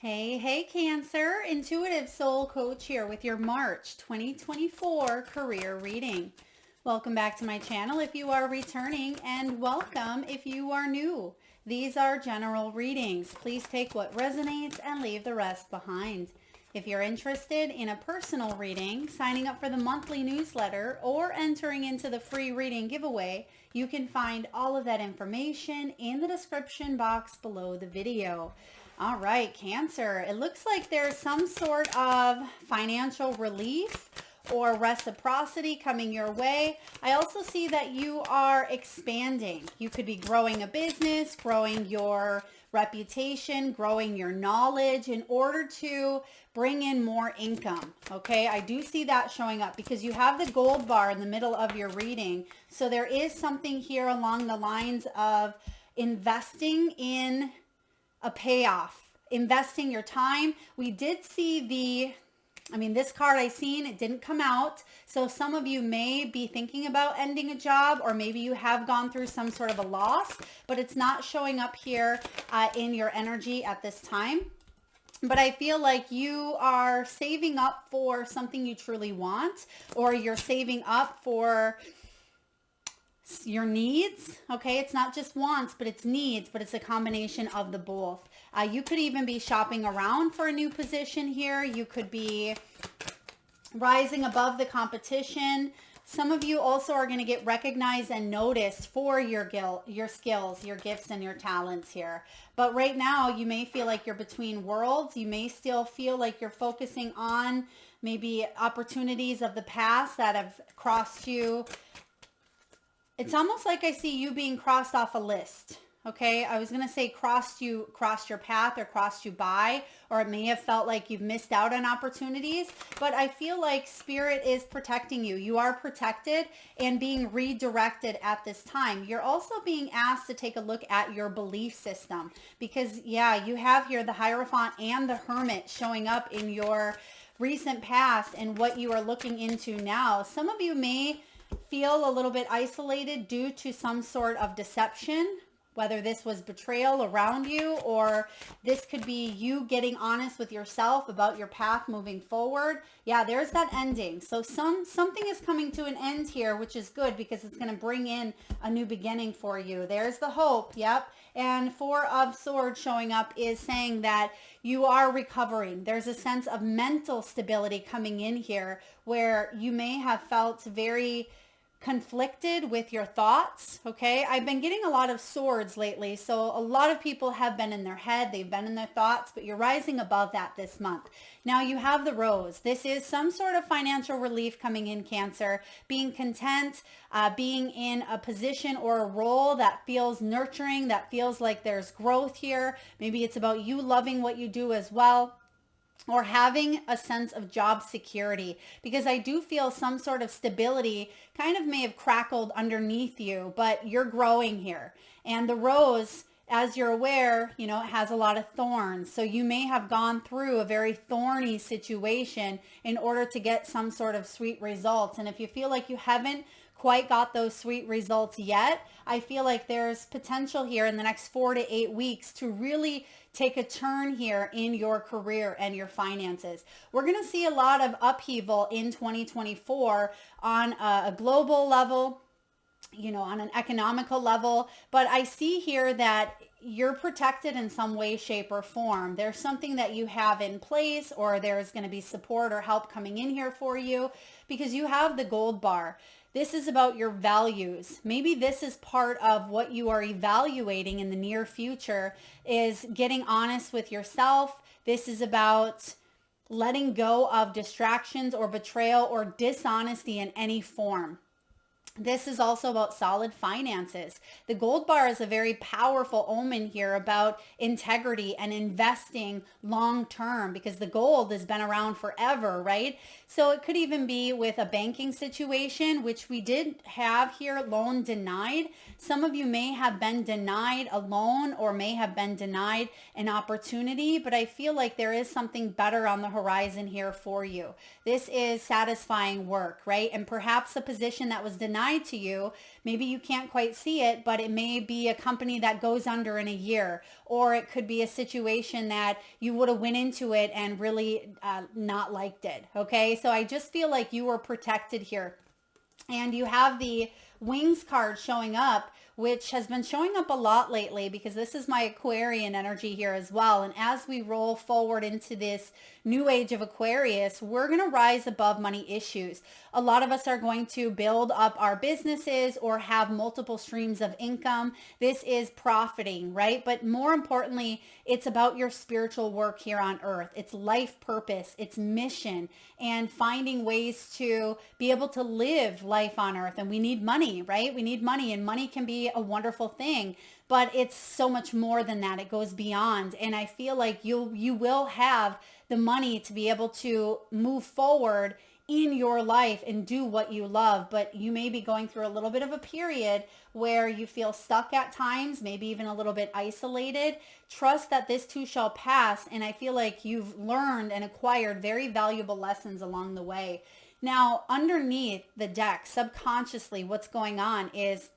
Hey, Cancer. Intuitive Soul Coach here with your March 2024 career reading. Welcome back to my channel if you are returning, and welcome if you are new. These are general readings. Please take what resonates and leave the rest behind. If you're interested in a personal reading, signing up for the monthly newsletter, or entering into the free reading giveaway, you can find all of that information in the description box below the video. All right, Cancer, it looks like there's some sort of financial relief or reciprocity coming your way. I also see that you are expanding. You could be growing a business, growing your reputation, growing your knowledge in order to bring in more income. Okay, I do see that showing up because you have the gold bar in the middle of your reading. So there is something here along the lines of investing in a payoff, investing your time. We did see this card I seen, it didn't come out. So some of you may be thinking about ending a job, or maybe you have gone through some sort of a loss, but it's not showing up here in your energy at this time. But I feel like you are saving up for something you truly want, or you're saving up for your needs. Okay, it's not just wants, but it's needs, but it's a combination of the both. You could even be shopping around for a new position here. You could be rising above the competition. Some of you also are going to get recognized and noticed for your skills, your gifts, and your talents here. But right now, you may feel like you're between worlds. You may still feel like you're focusing on maybe opportunities of the past that have crossed you. It's almost like I see you being crossed off a list. Okay, I was going to say crossed your path or crossed you by, or it may have felt like you've missed out on opportunities, but I feel like Spirit is protecting you. You are protected and being redirected at this time. You're also being asked to take a look at your belief system because, yeah, you have here the Hierophant and the Hermit showing up in your recent past and what you are looking into now. Some of you may feel a little bit isolated due to some sort of deception, whether this was betrayal around you, or this could be you getting honest with yourself about your path moving forward. Yeah, there's that ending. So something is coming to an end here, which is good because it's going to bring in a new beginning for you. There's the hope. Yep. And Four of Swords showing up is saying that you are recovering. There's a sense of mental stability coming in here where you may have felt very conflicted with your thoughts. Okay, I've been getting a lot of swords lately, so a lot of people have been in their head, they've been in their thoughts, but you're rising above that this month. Now you have the Rose. This is some sort of financial relief coming in, Cancer, being content, being in a position or a role that feels nurturing, that feels like there's growth here. Maybe it's about you loving what you do as well, or having a sense of job security, because I do feel some sort of stability kind of may have crackled underneath you, but you're growing here. And the Rose, as you're aware, it has a lot of thorns. So you may have gone through a very thorny situation in order to get some sort of sweet results. And if you feel like you haven't quite got those sweet results yet, I feel like there's potential here in the next 4 to 8 weeks to really take a turn here in your career and your finances. We're going to see a lot of upheaval in 2024 on a global level, on an economical level, but I see here that you're protected in some way, shape, or form. There's something that you have in place, or there's going to be support or help coming in here for you because you have the gold bar. This is about your values. Maybe this is part of what you are evaluating in the near future, is getting honest with yourself. This is about letting go of distractions or betrayal or dishonesty in any form. This is also about solid finances. The gold bar is a very powerful omen here about integrity and investing long term, because the gold has been around forever, right? So it could even be with a banking situation, which we did have here, loan denied. Some of you may have been denied a loan or may have been denied an opportunity, but I feel like there is something better on the horizon here for you. This is satisfying work, right? And perhaps the position that was denied denied to you. Maybe you can't quite see it, but it may be a company that goes under in a year, or it could be a situation that you would have went into it and really not liked it. Okay, so I just feel like you were protected here. And you have the Wings card showing up, which has been showing up a lot lately because this is my Aquarian energy here as well. And as we roll forward into this new age of Aquarius, we're going to rise above money issues. A lot of us are going to build up our businesses or have multiple streams of income. This is profiting, right? But more importantly, it's about your spiritual work here on earth. It's life purpose, it's mission, and finding ways to be able to live life on earth. And we need money, right? We need money, and money can be a wonderful thing, but it's so much more than that. It goes beyond. And I feel like you will have the money to be able to move forward in your life and do what you love, but you may be going through a little bit of a period where you feel stuck at times, maybe even a little bit isolated. Trust that this too shall pass, and I feel like you've learned and acquired very valuable lessons along the way. Now, underneath the deck, subconsciously, what's going on is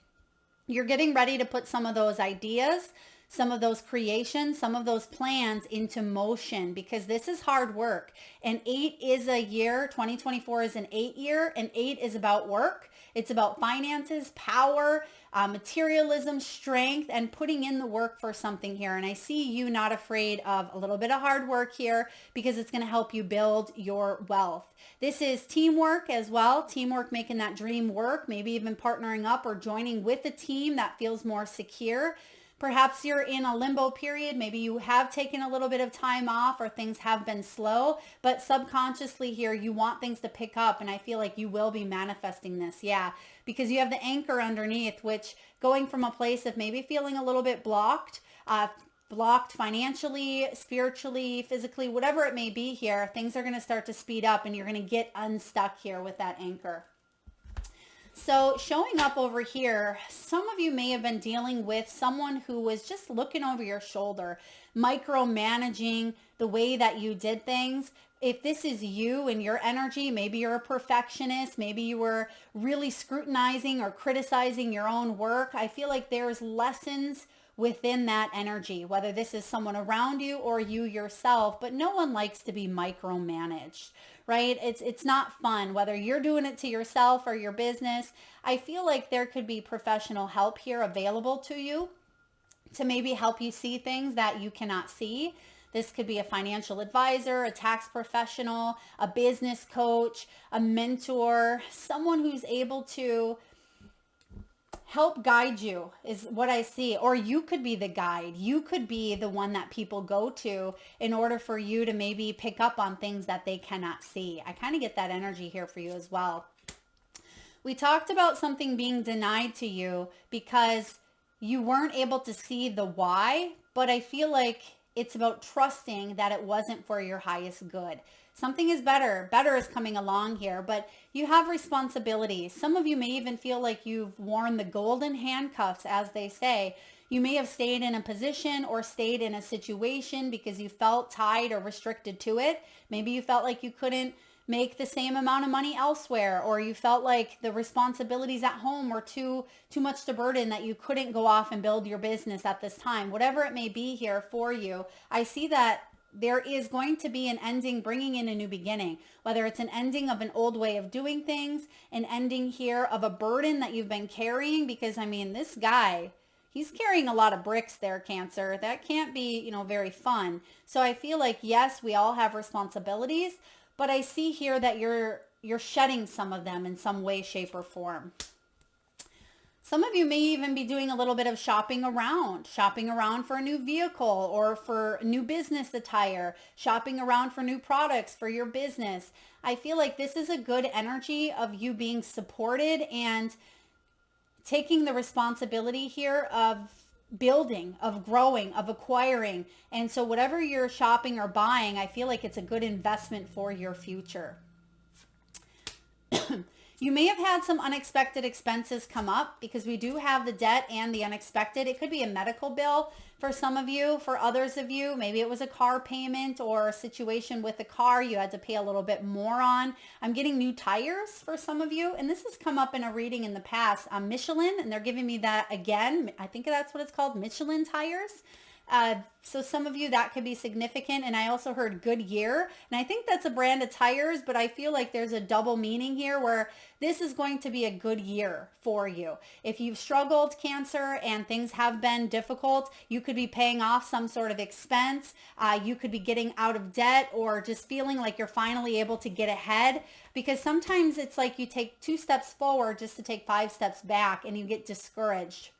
you're getting ready to put some of those ideas, some of those creations, some of those plans into motion, because this is hard work. And 8 is a year, 2024 is an 8 year, and 8 is about work. It's about finances, power, materialism, strength, and putting in the work for something here. And I see you not afraid of a little bit of hard work here because it's going to help you build your wealth. This is teamwork as well. Teamwork, making that dream work, maybe even partnering up or joining with a team that feels more secure. Perhaps you're in a limbo period. Maybe you have taken a little bit of time off or things have been slow, but subconsciously here, you want things to pick up. And I feel like you will be manifesting this. Yeah, because you have the anchor underneath, which going from a place of maybe feeling a little bit blocked financially, spiritually, physically, whatever it may be here, things are going to start to speed up and you're going to get unstuck here with that anchor. So showing up over here, some of you may have been dealing with someone who was just looking over your shoulder, micromanaging the way that you did things. If this is you and your energy, maybe you're a perfectionist, maybe you were really scrutinizing or criticizing your own work. I feel like there's lessons within that energy, whether this is someone around you or you yourself, but no one likes to be micromanaged, right? It's not fun, whether you're doing it to yourself or your business. I feel like there could be professional help here available to you to maybe help you see things that you cannot see. This could be a financial advisor, a tax professional, a business coach, a mentor, someone who's able to help guide you is what I see. Or you could be the guide. You could be the one that people go to in order for you to maybe pick up on things that they cannot see. I kind of get that energy here for you as well. We talked about something being denied to you because you weren't able to see the why, but I feel like it's about trusting that it wasn't for your highest good. Something is better. Better is coming along here, but you have responsibilities. Some of you may even feel like you've worn the golden handcuffs, as they say. You may have stayed in a position or stayed in a situation because you felt tied or restricted to it. Maybe you felt like you couldn't make the same amount of money elsewhere, or you felt like the responsibilities at home were too much to burden, that you couldn't go off and build your business at this time. Whatever it may be here for you, I see that there is going to be an ending, bringing in a new beginning, whether it's an ending of an old way of doing things, an ending here of a burden that you've been carrying, because I mean, this guy, he's carrying a lot of bricks there, Cancer. That can't be, very fun. So I feel like, yes, we all have responsibilities, but I see here that you're shedding some of them in some way, shape, or form. Some of you may even be doing a little bit of shopping around for a new vehicle or for new business attire, shopping around for new products for your business. I feel like this is a good energy of you being supported and taking the responsibility here of building, of growing, of acquiring. And so whatever you're shopping or buying, I feel like it's a good investment for your future. You may have had some unexpected expenses come up because we do have the debt and the unexpected. It could be a medical bill for some of you. For others of you, maybe it was a car payment or a situation with a car you had to pay a little bit more on. I'm getting new tires for some of you, and this has come up in a reading in the past. Michelin, and they're giving me that again. I think that's what it's called, Michelin tires. So some of you, that could be significant. And I also heard Goodyear, and I think that's a brand of tires, but I feel like there's a double meaning here where this is going to be a good year for you. If you've struggled, Cancer, and things have been difficult, you could be paying off some sort of expense. You could be getting out of debt or just feeling like you're finally able to get ahead, because sometimes it's like you take 2 steps forward just to take 5 steps back and you get discouraged.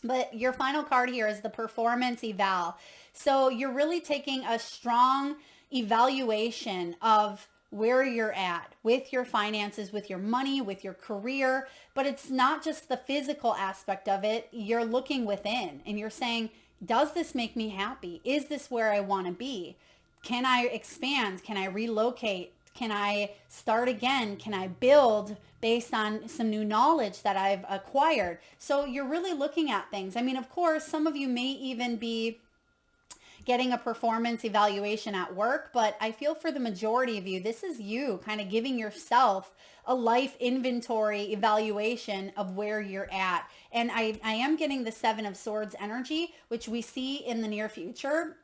But your final card here is the performance eval. So you're really taking a strong evaluation of where you're at with your finances, with your money, with your career. But it's not just the physical aspect of it. You're looking within and you're saying, does this make me happy? Is this where I want to be? Can I expand? Can I relocate? Can I start again? Can I build based on some new knowledge that I've acquired? So you're really looking at things. I mean, of course, some of you may even be getting a performance evaluation at work, but I feel for the majority of you, this is you kind of giving yourself a life inventory evaluation of where you're at. And I am getting the 7 of Swords energy, which we see in the near future,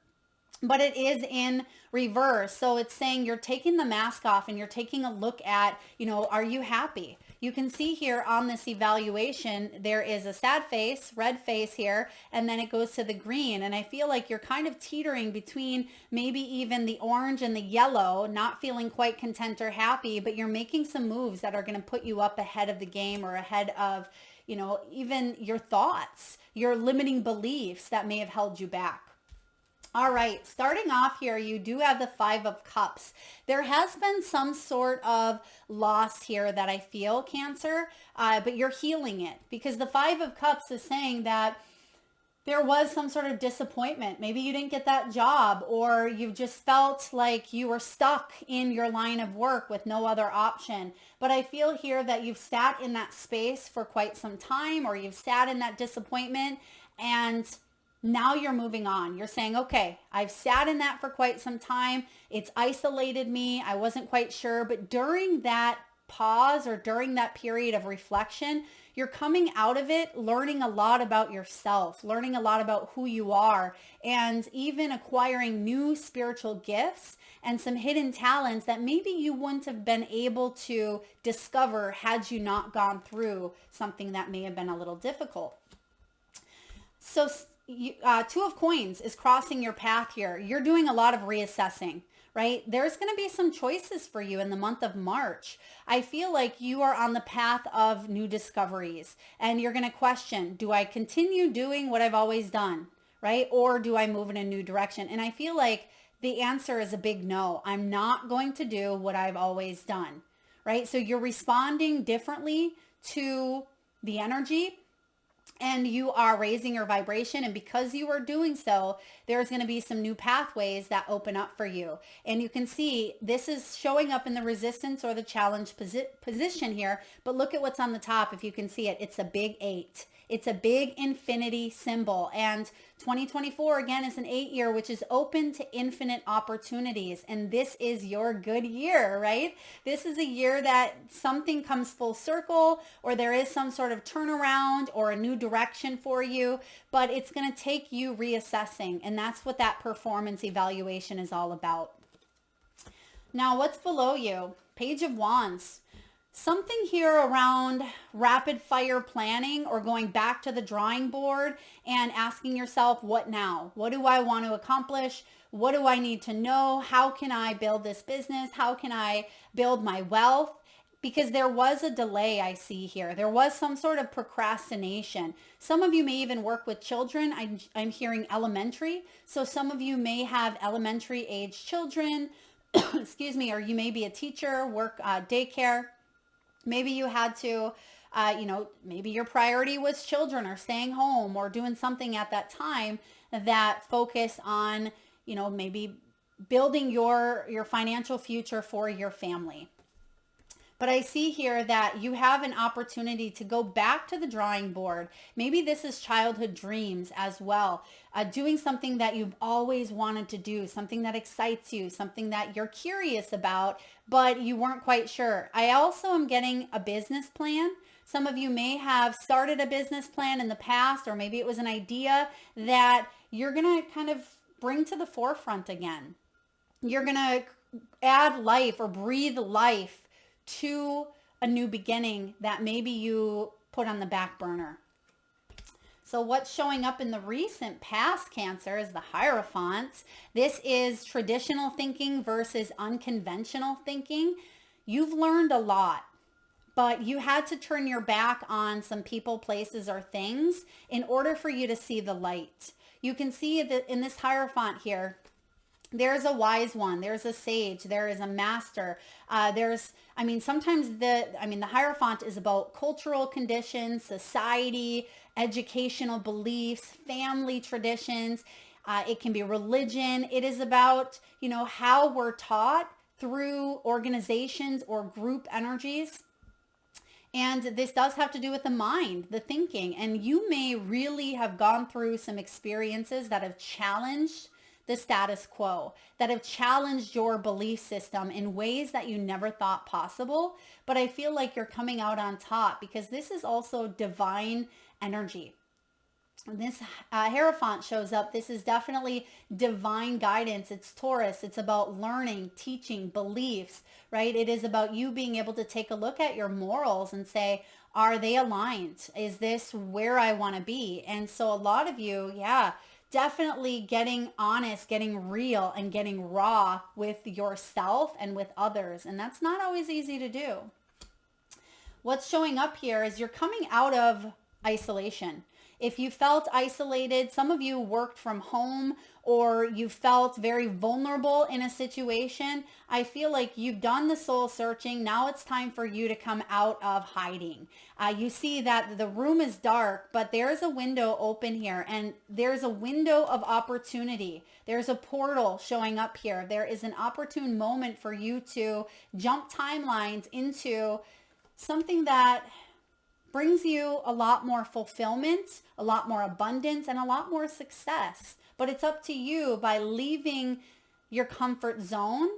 but it is in reverse. So it's saying you're taking the mask off and you're taking a look at, are you happy? You can see here on this evaluation, there is a sad face, red face here, and then it goes to the green. And I feel like you're kind of teetering between maybe even the orange and the yellow, not feeling quite content or happy, but you're making some moves that are going to put you up ahead of the game or ahead of, even your thoughts, your limiting beliefs that may have held you back. All right, starting off here, you do have the 5 of Cups. There has been some sort of loss here that I feel, Cancer, but you're healing it, because the 5 of Cups is saying that there was some sort of disappointment. Maybe you didn't get that job, or you just felt like you were stuck in your line of work with no other option. But I feel here that you've sat in that space for quite some time, or you've sat in that disappointment, and now you're moving on. You're saying, okay, I've sat in that for quite some time. It's isolated me. I wasn't quite sure. But during that pause or during that period of reflection, you're coming out of it, learning a lot about yourself, learning a lot about who you are, and even acquiring new spiritual gifts and some hidden talents that maybe you wouldn't have been able to discover had you not gone through something that may have been a little difficult. So 2 of Coins is crossing your path here. You're doing a lot of reassessing, right? There's going to be some choices for you in the month of March. I feel like you are on the path of new discoveries, and you're going to question, do I continue doing what I've always done, right? Or do I move in a new direction? And I feel like the answer is a big no. I'm not going to do what I've always done, right? So you're responding differently to the energy, and you are raising your vibration. And because you are doing so, there's going to be some new pathways that open up for you. And you can see this is showing up in the resistance or the challenge position here. But look at what's on the top. If you can see it, it's a big 8. It's a big infinity symbol. And 2024, again, is an 8 year, which is open to infinite opportunities. And this is your good year, right? This is a year that something comes full circle, or there is some sort of turnaround or a new direction for you, but it's going to take you reassessing. And that's what that performance evaluation is all about. Now, what's below you? Page of Wands. Something here around rapid fire planning or going back to the drawing board and asking yourself, what now? What do I want to accomplish? What do I need to know? How can I build this business? How can I build my wealth? Because there was a delay I see here. There was some sort of procrastination. Some of you may even work with children. I'm hearing elementary. So some of you may have elementary age children, excuse me, or you may be a teacher, work daycare. Maybe you had to, maybe your priority was children or staying home or doing something at that time that focused on, maybe building your financial future for your family. But I see here that you have an opportunity to go back to the drawing board. Maybe this is childhood dreams as well. Doing something that you've always wanted to do, something that excites you, something that you're curious about, but you weren't quite sure. I also am getting a business plan. Some of you may have started a business plan in the past, or maybe it was an idea that you're going to kind of bring to the forefront again. You're going to add life or breathe life to a new beginning that maybe you put on the back burner. So what's showing up in the recent past, Cancer, is the Hierophant. This is traditional thinking versus unconventional thinking. You've learned a lot, but you had to turn your back on some people, places, or things in order for you to see the light. You can see that in this Hierophant here, there's a wise one, there's a sage, there is a master. Sometimes the Hierophant is about cultural conditions, society, educational beliefs, family traditions. It can be religion. It is about, how we're taught through organizations or group energies. And this does have to do with the mind, the thinking. And you may really have gone through some experiences that have challenged the status quo, that have challenged your belief system in ways that you never thought possible. But I feel like you're coming out on top because this is also divine energy. When this Hierophant shows up, this is definitely divine guidance. It's Taurus. It's about learning, teaching, beliefs, right? It is about you being able to take a look at your morals and say, are they aligned? Is this where I want to be? And so a lot of you, definitely getting honest, getting real, and getting raw with yourself and with others. And that's not always easy to do. What's showing up here is you're coming out of isolation. If you felt isolated, some of you worked from home, or you felt very vulnerable in a situation, I feel like you've done the soul searching. Now it's time for you to come out of hiding. You see that the room is dark, but there's a window open here, and there's a window of opportunity. There's a portal showing up here. There is an opportune moment for you to jump timelines into something that brings you a lot more fulfillment, a lot more abundance, and a lot more success. But it's up to you by leaving your comfort zone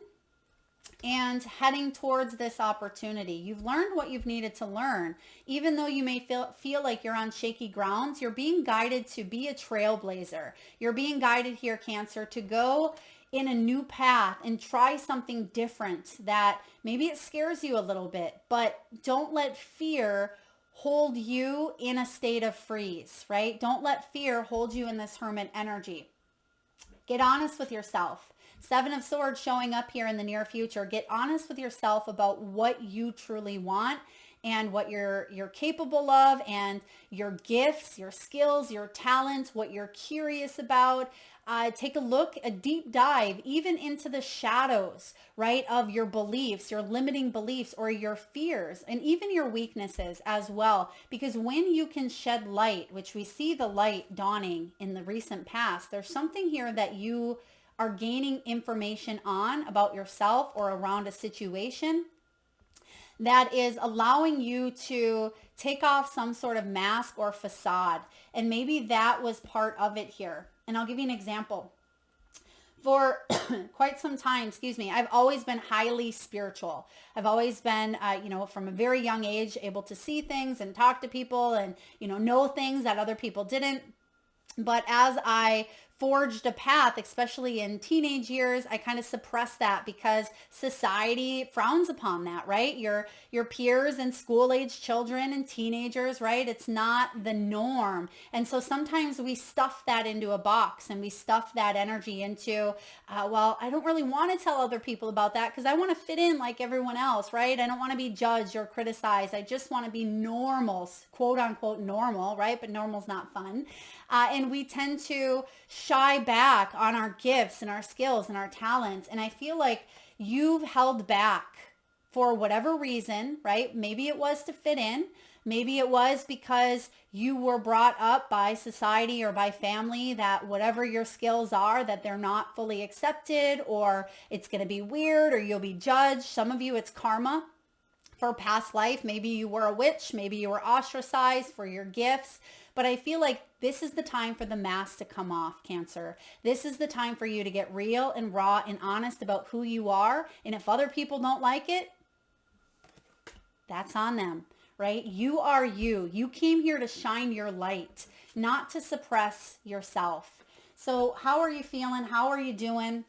and heading towards this opportunity. You've learned what you've needed to learn. Even though you may feel like you're on shaky grounds, you're being guided to be a trailblazer. You're being guided here, Cancer, to go in a new path and try something different that maybe it scares you a little bit, but don't let fear hold you in a state of freeze, right? Don't let fear hold you in this hermit energy. Get honest with yourself. Seven of Swords showing up here in the near future. Get honest with yourself about what you truly want and what you're capable of, and your gifts, your skills, your talents, what you're curious about. Take a deep dive, even into the shadows, right, of your beliefs, your limiting beliefs, or your fears, and even your weaknesses as well. Because when you can shed light, which we see the light dawning in the recent past, there's something here that you are gaining information on about yourself or around a situation that is allowing you to take off some sort of mask or facade. And maybe that was part of it here. And I'll give you an example. For quite some time, I've always been highly spiritual. I've always been, from a very young age, able to see things and talk to people and, know things that other people didn't. But as I forged a path, especially in teenage years, I kind of suppressed that because society frowns upon that, right? Your peers and school-age children and teenagers, right? It's not the norm. And so sometimes we stuff that into a box, and we stuff that energy into, I don't really want to tell other people about that because I want to fit in like everyone else, right? I don't want to be judged or criticized. I just want to be normal, quote unquote normal, right? But normal's not fun. And we tend to shy back on our gifts and our skills and our talents. And I feel like you've held back for whatever reason, right? Maybe it was to fit in. Maybe it was because you were brought up by society or by family that whatever your skills are, that they're not fully accepted, or it's going to be weird, or you'll be judged. Some of you, it's karma for past life. Maybe you were a witch, maybe you were ostracized for your gifts, but I feel like this is the time for the mask to come off, Cancer. This is the time for you to get real and raw and honest about who you are. And if other people don't like it, that's on them, right? You are you. You came here to shine your light, not to suppress yourself. So how are you feeling? How are you doing?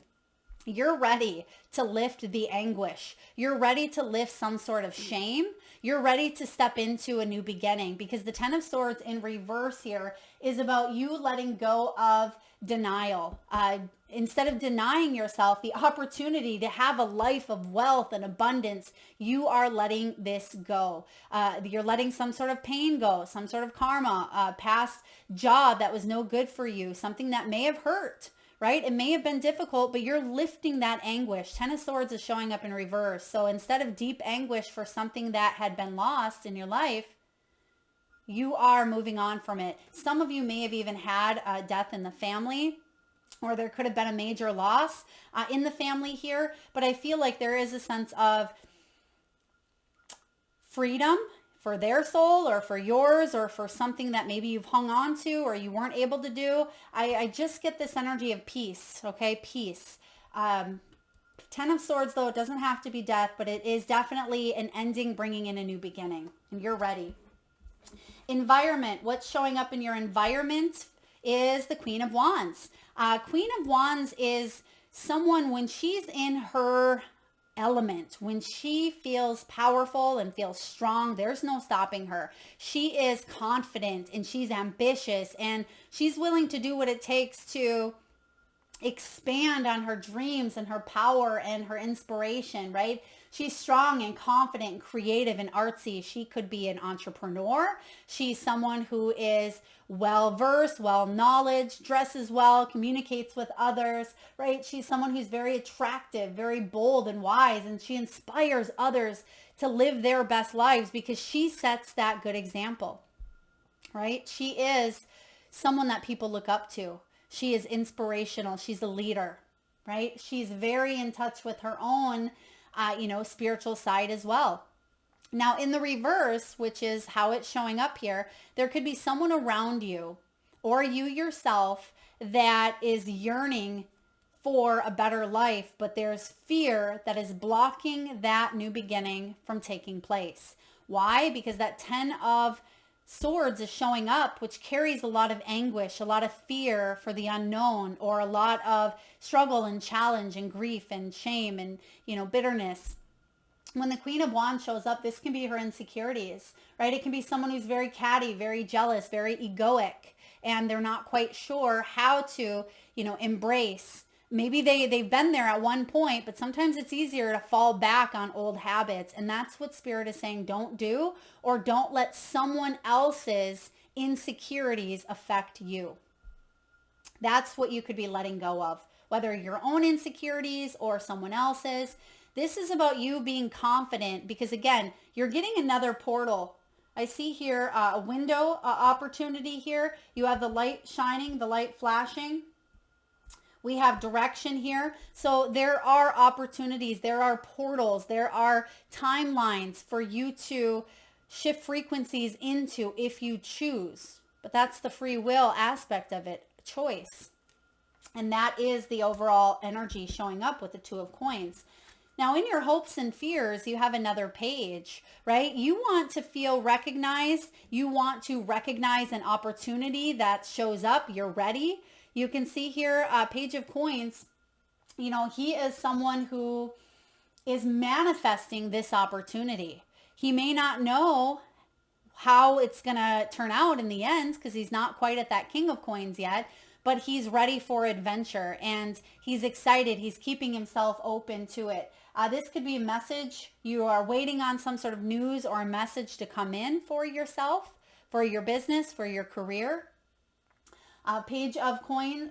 You're ready to lift the anguish. You're ready to lift some sort of shame. You're ready to step into a new beginning, because the Ten of Swords in reverse here is about you letting go of denial. Instead of denying yourself the opportunity to have a life of wealth and abundance, you are letting this go. You're letting some sort of pain go, some sort of karma, past job that was no good for you, something that may have hurt. Right? It may have been difficult, but you're lifting that anguish. Ten of Swords is showing up in reverse. So instead of deep anguish for something that had been lost in your life, you are moving on from it. Some of you may have even had a death in the family, or there could have been a major loss in the family here. But I feel like there is a sense of freedom for their soul, or for yours, or for something that maybe you've hung on to or you weren't able to do. I just get this energy of peace, okay? Peace. Ten of Swords, though, it doesn't have to be death, but it is definitely an ending, bringing in a new beginning, and you're ready. Environment. What's showing up in your environment is the Queen of Wands. Queen of Wands is someone, when she's in her element, when she feels powerful and feels strong, there's no stopping her. She is confident and she's ambitious, and she's willing to do what it takes to expand on her dreams and her power and her inspiration, right? She's strong and confident and creative and artsy. She could be an entrepreneur. She's someone who is well-versed, well-knowledge, dresses well, communicates with others, right? She's someone who's very attractive, very bold and wise, and she inspires others to live their best lives because she sets that good example, right? She is someone that people look up to. She is inspirational. She's a leader, right? She's very in touch with her own spiritual side as well. Now in the reverse, which is how it's showing up here, there could be someone around you or you yourself that is yearning for a better life, but there's fear that is blocking that new beginning from taking place. Why? Because that Ten of Swords is showing up, which carries a lot of anguish, a lot of fear for the unknown, or a lot of struggle and challenge and grief and shame and, bitterness. When the Queen of Wands shows up, this can be her insecurities, right? It can be someone who's very catty, very jealous, very egoic, and they're not quite sure how to, embrace. Maybe they've been there at one point, but sometimes it's easier to fall back on old habits. And that's what Spirit is saying, don't do, or don't let someone else's insecurities affect you. That's what you could be letting go of, whether your own insecurities or someone else's. This is about you being confident, because again, you're getting another portal. I see here a window opportunity here. You have the light shining, the light flashing. We have direction here. So there are opportunities, there are portals, there are timelines for you to shift frequencies into if you choose. But that's the free will aspect of it, choice. And that is the overall energy showing up with the Two of Coins. Now in your hopes and fears, you have another page, right? You want to feel recognized. You want to recognize an opportunity that shows up. You're ready. You can see here, Page of Coins, he is someone who is manifesting this opportunity. He may not know how it's going to turn out in the end because he's not quite at that King of Coins yet, but he's ready for adventure and he's excited. He's keeping himself open to it. This could be a message. You are waiting on some sort of news or a message to come in for yourself, for your business, for your career. Page of Coins,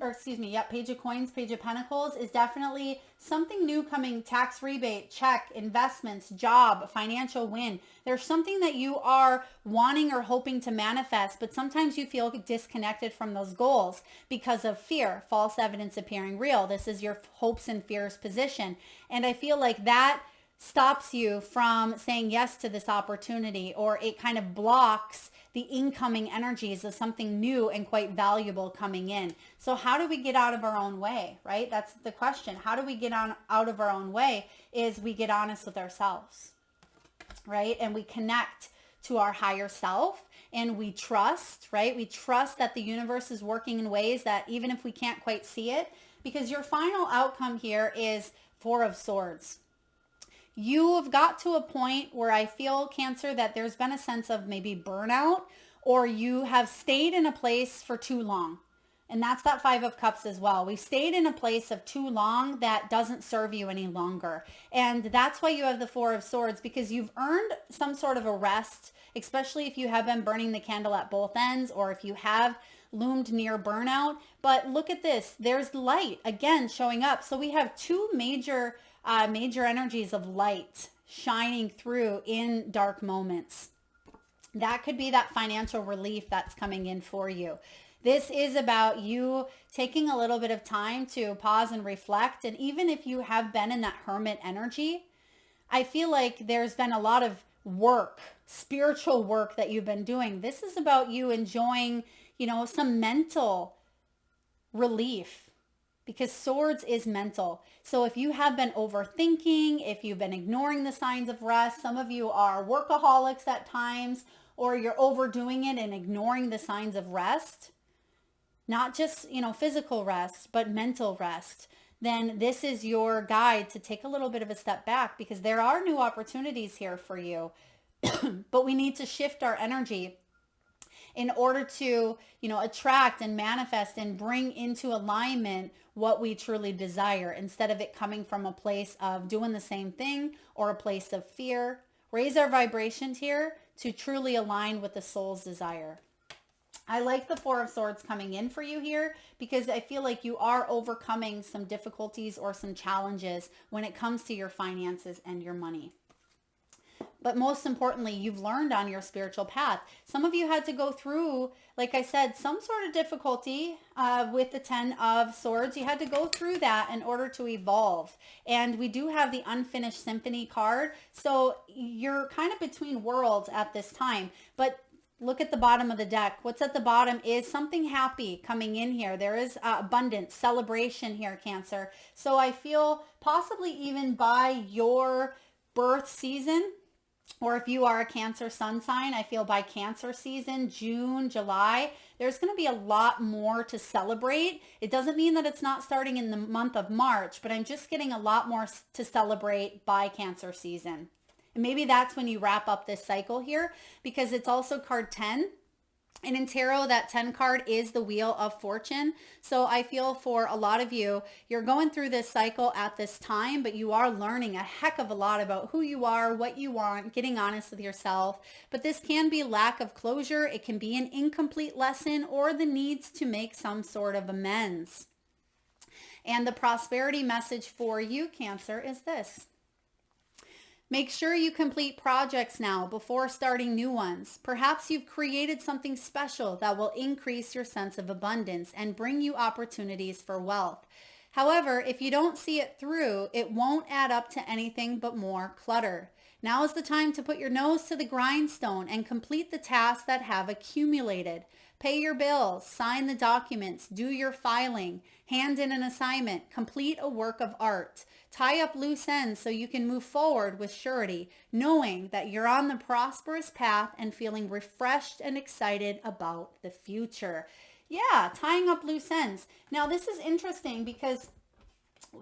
Page of Coins, Page of Pentacles is definitely something new coming. Tax rebate, check, investments, job, financial win. There's something that you are wanting or hoping to manifest, but sometimes you feel disconnected from those goals because of fear, false evidence appearing real. This is your hopes and fears position. And I feel like that stops you from saying yes to this opportunity, or it kind of blocks the incoming energies of something new and quite valuable coming in. So how do we get out of our own way, right? That's the question. How do we get out of our own way? Is we get honest with ourselves, right? And we connect to our higher self, and we trust, right? We trust that the universe is working in ways that even if we can't quite see it, because your final outcome here is Four of Swords. You have got to a point where I feel, Cancer, that there's been a sense of maybe burnout, or you have stayed in a place for too long. And that's that Five of Cups as well. We stayed in a place of too long that doesn't serve you any longer. And that's why you have the Four of Swords, because you've earned some sort of a rest, especially if you have been burning the candle at both ends, or if you have loomed near burnout. But look at this. There's light again showing up. So we have two major energies of light shining through in dark moments. That could be that financial relief that's coming in for you. This is about you taking a little bit of time to pause and reflect. And even if you have been in that hermit energy, I feel like there's been a lot of work, spiritual work that you've been doing. This is about you enjoying, some mental relief, because swords is mental. So if you have been overthinking, if you've been ignoring the signs of rest, some of you are workaholics at times, or you're overdoing it and ignoring the signs of rest, not just, physical rest, but mental rest, then this is your guide to take a little bit of a step back, because there are new opportunities here for you. But we need to shift our energy in order to, attract and manifest and bring into alignment what we truly desire, instead of it coming from a place of doing the same thing or a place of fear. Raise our vibrations here to truly align with the soul's desire. I like the Four of Swords coming in for you here, because I feel like you are overcoming some difficulties or some challenges when it comes to your finances and your money. But most importantly, you've learned on your spiritual path. Some of you had to go through, like I said, some sort of difficulty with the Ten of Swords. You had to go through that in order to evolve. And we do have the Unfinished Symphony card. So you're kind of between worlds at this time. But look at the bottom of the deck. What's at the bottom is something happy coming in here. There is abundance, celebration here, Cancer. So I feel possibly even by your birth season, or if you are a Cancer sun sign, I feel by Cancer season, June, July, there's going to be a lot more to celebrate. It doesn't mean that it's not starting in the month of March, but I'm just getting a lot more to celebrate by Cancer season. And maybe that's when you wrap up this cycle here, because it's also card 10. And in tarot, that 10 card is the Wheel of Fortune. So I feel for a lot of you, you're going through this cycle at this time, but you are learning a heck of a lot about who you are, what you want, getting honest with yourself. But this can be lack of closure. It can be an incomplete lesson, or the needs to make some sort of amends. And the prosperity message for you, Cancer, is this. Make sure you complete projects now before starting new ones. Perhaps you've created something special that will increase your sense of abundance and bring you opportunities for wealth. However, if you don't see it through, it won't add up to anything but more clutter. Now is the time to put your nose to the grindstone and complete the tasks that have accumulated. Pay your bills, sign the documents, do your filing, hand in an assignment, complete a work of art. Tie up loose ends so you can move forward with surety, knowing that you're on the prosperous path and feeling refreshed and excited about the future. Yeah, tying up loose ends. Now, this is interesting because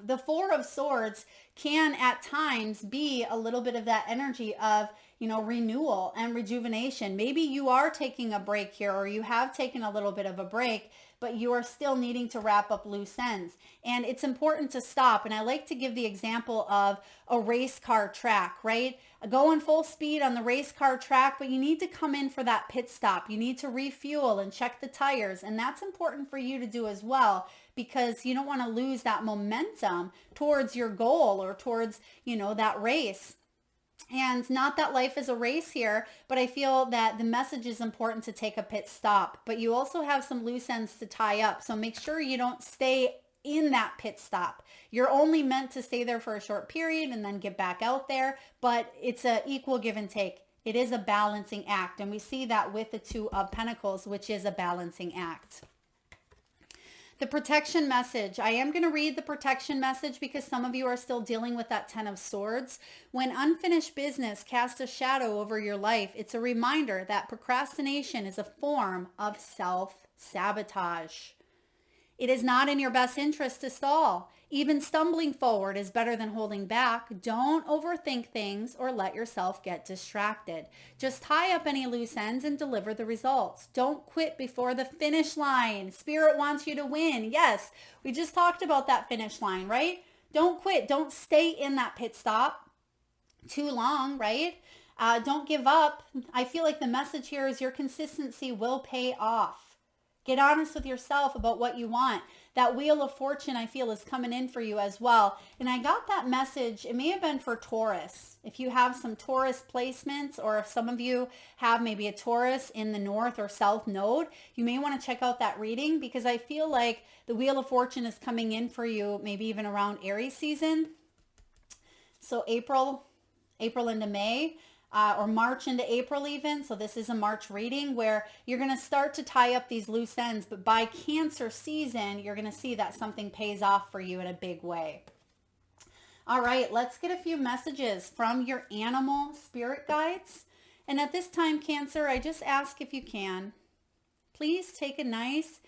the Four of Swords can at times be a little bit of that energy of, renewal and rejuvenation. Maybe you are taking a break here, or you have taken a little bit of a break, but you are still needing to wrap up loose ends. And it's important to stop. And I like to give the example of a race car track, right? Going full speed on the race car track, but you need to come in for that pit stop. You need to refuel and check the tires. And that's important for you to do as well, because you don't want to lose that momentum towards your goal or towards, that race. And not that life is a race here, but I feel that the message is important to take a pit stop. But you also have some loose ends to tie up. So make sure you don't stay in that pit stop. You're only meant to stay there for a short period and then get back out there, but it's an equal give and take. It is a balancing act, and we see that with the Two of Pentacles, which is a balancing act. The protection message. I am going to read the protection message because some of you are still dealing with that Ten of Swords. When unfinished business casts a shadow over your life, it's a reminder that procrastination is a form of self-sabotage. It is not in your best interest to stall. Even stumbling forward is better than holding back. Don't overthink things or let yourself get distracted. Just tie up any loose ends and deliver the results. Don't quit before the finish line. Spirit wants you to win. Yes, we just talked about that finish line, right? Don't quit. Don't stay in that pit stop too long, right? Don't give up. I feel like the message here is your consistency will pay off. Get honest with yourself about what you want. That Wheel of Fortune, I feel, is coming in for you as well. And I got that message. It may have been for Taurus. If you have some Taurus placements, or if some of you have maybe a Taurus in the north or south node, you may want to check out that reading, because I feel like the Wheel of Fortune is coming in for you maybe even around Aries season. So April into May. Or March into April even. So this is a March reading where you're going to start to tie up these loose ends. But by Cancer season, you're going to see that something pays off for you in a big way. All right, let's get a few messages from your animal spirit guides. And at this time, Cancer, I just ask, if you can, please take a nice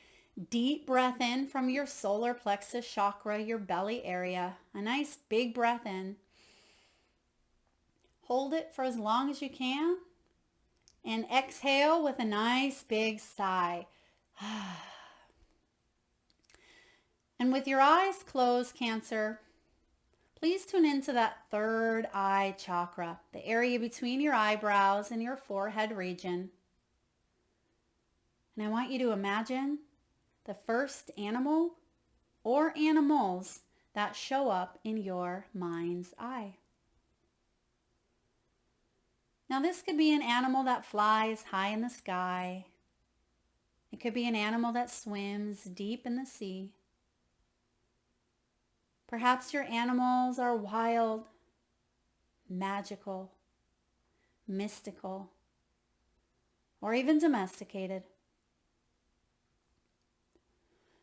deep breath in from your solar plexus chakra, your belly area. A nice big breath in. Hold it for as long as you can, and exhale with a nice big sigh. And with your eyes closed, Cancer, please tune into that third eye chakra, the area between your eyebrows and your forehead region. And I want you to imagine the first animal or animals that show up in your mind's eye. Now, this could be an animal that flies high in the sky. It could be an animal that swims deep in the sea. Perhaps your animals are wild, magical, mystical, or even domesticated.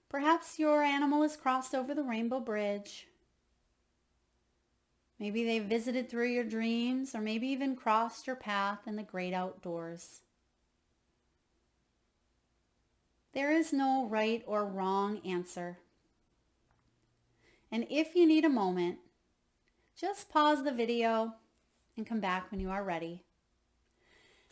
Perhaps your animal has crossed over the rainbow bridge. Maybe they visited through your dreams, or maybe even crossed your path in the great outdoors. There is no right or wrong answer. And if you need a moment, just pause the video and come back when you are ready.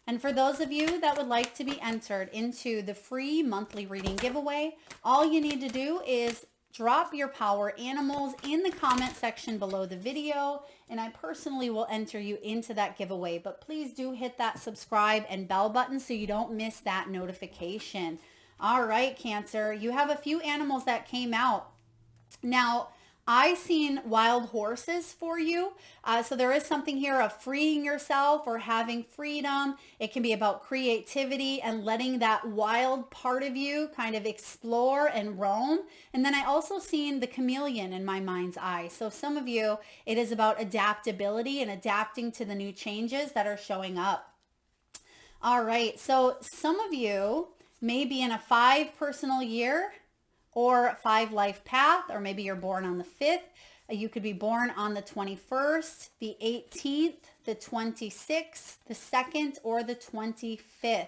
And for those of you that would like to be entered into the free monthly reading giveaway, all you need to do is drop your power animals in the comment section below the video, and I personally will enter you into that giveaway. But please do hit that subscribe and bell button so you don't miss that notification. All right, Cancer, you have a few animals that came out. Now, I seen wild horses for you. So there is something here of freeing yourself or having freedom. It can be about creativity and letting that wild part of you kind of explore and roam. And then I also seen the chameleon in my mind's eye. So some of you, it is about adaptability and adapting to the new changes that are showing up. All right. So some of you may be in a 5 personal year or 5 life path, or maybe you're born on the 5th. You could be born on the 21st, the 18th, the 26th, the 2nd, or the 25th.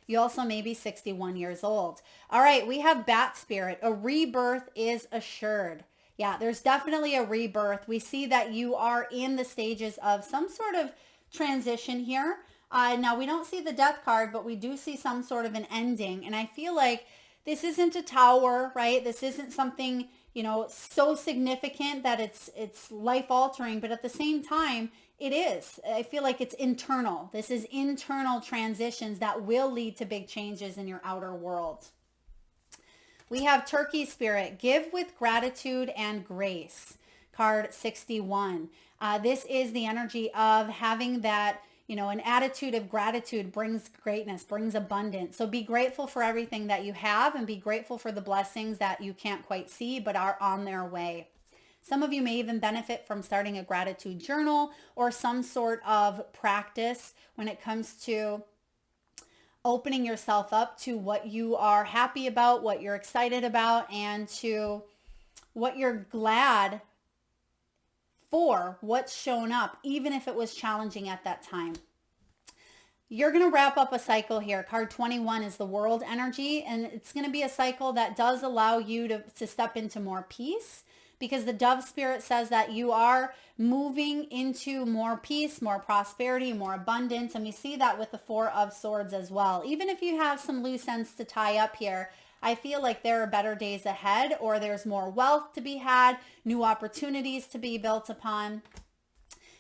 You also may be 61 years old. All right, we have Bat Spirit. A rebirth is assured. Yeah, there's definitely a rebirth. We see that you are in the stages of some sort of transition here. Now, we don't see the Death card, but we do see some sort of an ending. And I feel like this isn't a tower, right? This isn't something, you know, so significant that it's life altering, but at the same time, it is. I feel like it's internal. This is internal transitions that will lead to big changes in your outer world. We have Turkey Spirit, give with gratitude and grace. Card 61. This is the energy of having that, An attitude of gratitude brings greatness, brings abundance. So be grateful for everything that you have and be grateful for the blessings that you can't quite see but are on their way. Some of you may even benefit from starting a gratitude journal or some sort of practice when it comes to opening yourself up to what you are happy about, what you're excited about, and to what you're glad for, what's shown up, even if it was challenging at that time. You're going to wrap up a cycle here. Card 21 is the world energy, and it's going to be a cycle that does allow you to step into more peace, because the dove spirit says that you are moving into more peace, more prosperity, more abundance. And we see that with the 4 of Swords as well. Even if you have some loose ends to tie up here, I feel like there are better days ahead, or there's more wealth to be had, new opportunities to be built upon.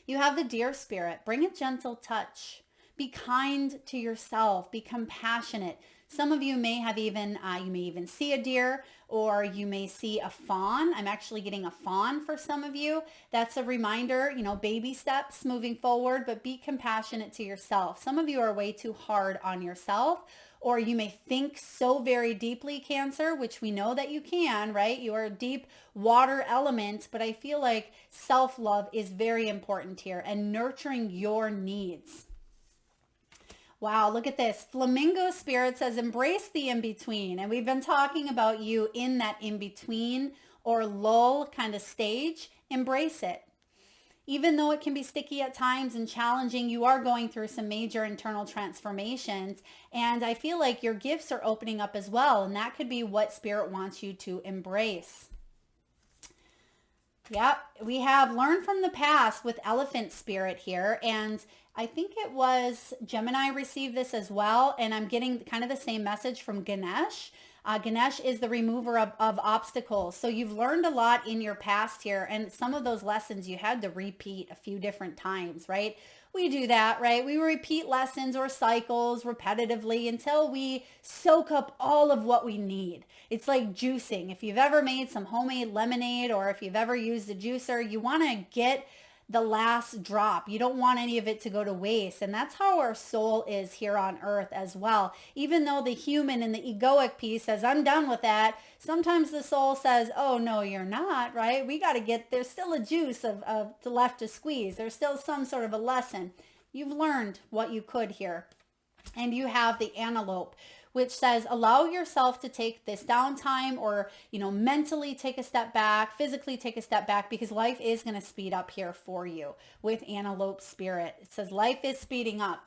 You have the deer spirit. Bring a gentle touch. Be kind to yourself. Be compassionate. Some of you may have even, you may even see a deer, or you may see a fawn. I'm actually getting a fawn for some of you. That's a reminder, baby steps moving forward, but be compassionate to yourself. Some of you are way too hard on yourself, or you may think so very deeply, Cancer, which we know that you can, right? You are a deep water element, but I feel like self-love is very important here and nurturing your needs. Wow, look at this. Flamingo Spirit says, embrace the in-between. And we've been talking about you in that in-between or lull kind of stage. Embrace it. Even though it can be sticky at times and challenging, you are going through some major internal transformations. And I feel like your gifts are opening up as well. And that could be what Spirit wants you to embrace. Yep, we have learned from the past with Elephant Spirit here. And I think it was Gemini received this as well. And I'm getting kind of the same message from Ganesh. Ganesh is the remover of obstacles. So you've learned a lot in your past here. And some of those lessons you had to repeat a few different times, right? We do that, right? We repeat lessons or cycles repetitively until we soak up all of what we need. It's like juicing. If you've ever made some homemade lemonade, or if you've ever used a juicer, you want to get the last drop. You don't want any of it to go to waste. And that's how our soul is here on earth as well. Even though the human and the egoic piece says, I'm done with that, sometimes the soul says, oh, no, you're not, right? We got to get, there's still a juice of left to squeeze. There's still some sort of a lesson. You've learned what you could here. And you have the antelope, which says allow yourself to take this downtime, or, mentally take a step back, physically take a step back, because life is going to speed up here for you with Antelope Spirit. It says life is speeding up.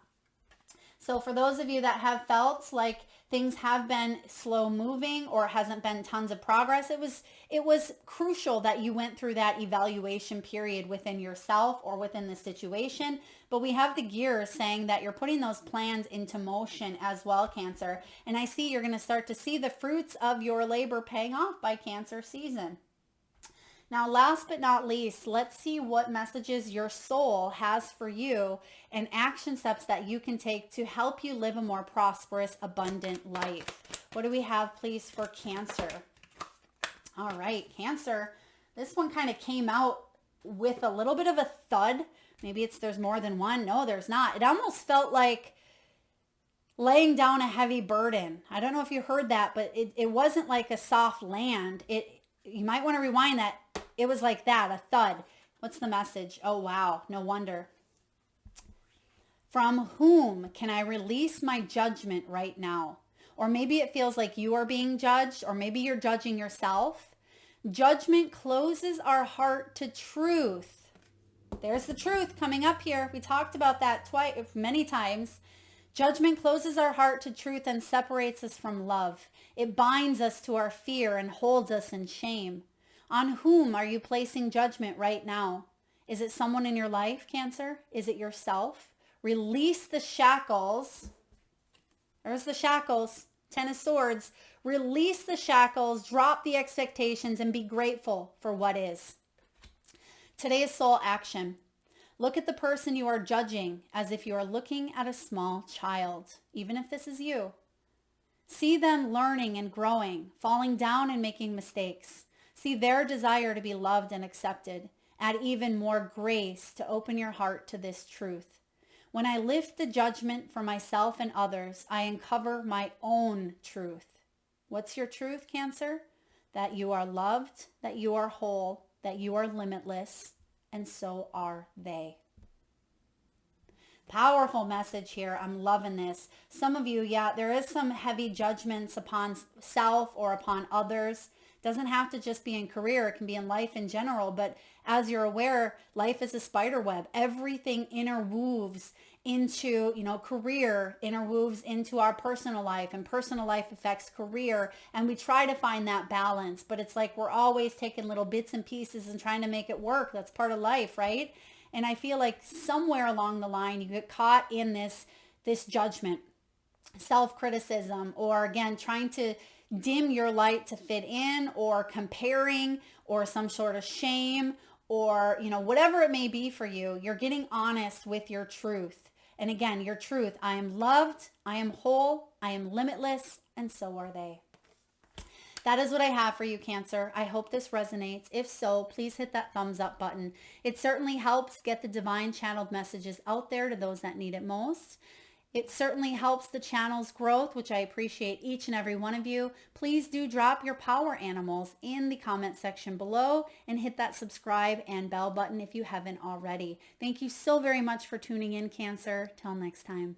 So for those of you that have felt like things have been slow moving or hasn't been tons of progress, it was crucial that you went through that evaluation period within yourself or within the situation. But we have the gears saying that you're putting those plans into motion as well, Cancer. And I see you're going to start to see the fruits of your labor paying off by Cancer season. Now, last but not least, let's see what messages your soul has for you and action steps that you can take to help you live a more prosperous, abundant life. What do we have, please, for Cancer? All right, Cancer. This one kind of came out with a little bit of a thud. Maybe there's more than one. No, there's not. It almost felt like laying down a heavy burden. I don't know if you heard that, but it wasn't like a soft land. You might want to rewind that. It was like that, a thud. What's the message? Oh, wow. No wonder. From whom can I release my judgment right now? Or maybe it feels like you are being judged, or maybe you're judging yourself. Judgment closes our heart to truth. There's the truth coming up here. We talked about that many times. Judgment closes our heart to truth and separates us from love. It binds us to our fear and holds us in shame. On whom are you placing judgment right now? Is it someone in your life, Cancer? Is it yourself? Release the shackles. There's the shackles. 10 of Swords. Release the shackles, drop the expectations, and be grateful for what is. Today's soul action. Look at the person you are judging as if you are looking at a small child, even if this is you. See them learning and growing, falling down and making mistakes. See their desire to be loved and accepted. Add even more grace to open your heart to this truth. When I lift the judgment for myself and others, I uncover my own truth. What's your truth, Cancer? That you are loved, that you are whole, that you are limitless, and so are they. Powerful message here. I'm loving this. Some of you, yeah, there is some heavy judgments upon self or upon others. Doesn't have to just be in career. It can be in life in general. But as you're aware, life is a spider web. Everything interweaves into, career, interweaves into our personal life, and personal life affects career. And we try to find that balance, but it's like we're always taking little bits and pieces and trying to make it work. That's part of life, right? And I feel like somewhere along the line, you get caught in this judgment, self-criticism, or again, trying to dim your light to fit in, or comparing, or some sort of shame, or, whatever it may be for you. You're getting honest with your truth. And again, your truth, I am loved, I am whole, I am limitless, and so are they. That is what I have for you, Cancer. I hope this resonates. If so, please hit that thumbs up button. It certainly helps get the divine channeled messages out there to those that need it most. It certainly helps the channel's growth, which I appreciate each and every one of you. Please do drop your power animals in the comment section below and hit that subscribe and bell button if you haven't already. Thank you so very much for tuning in, Cancer. Till next time.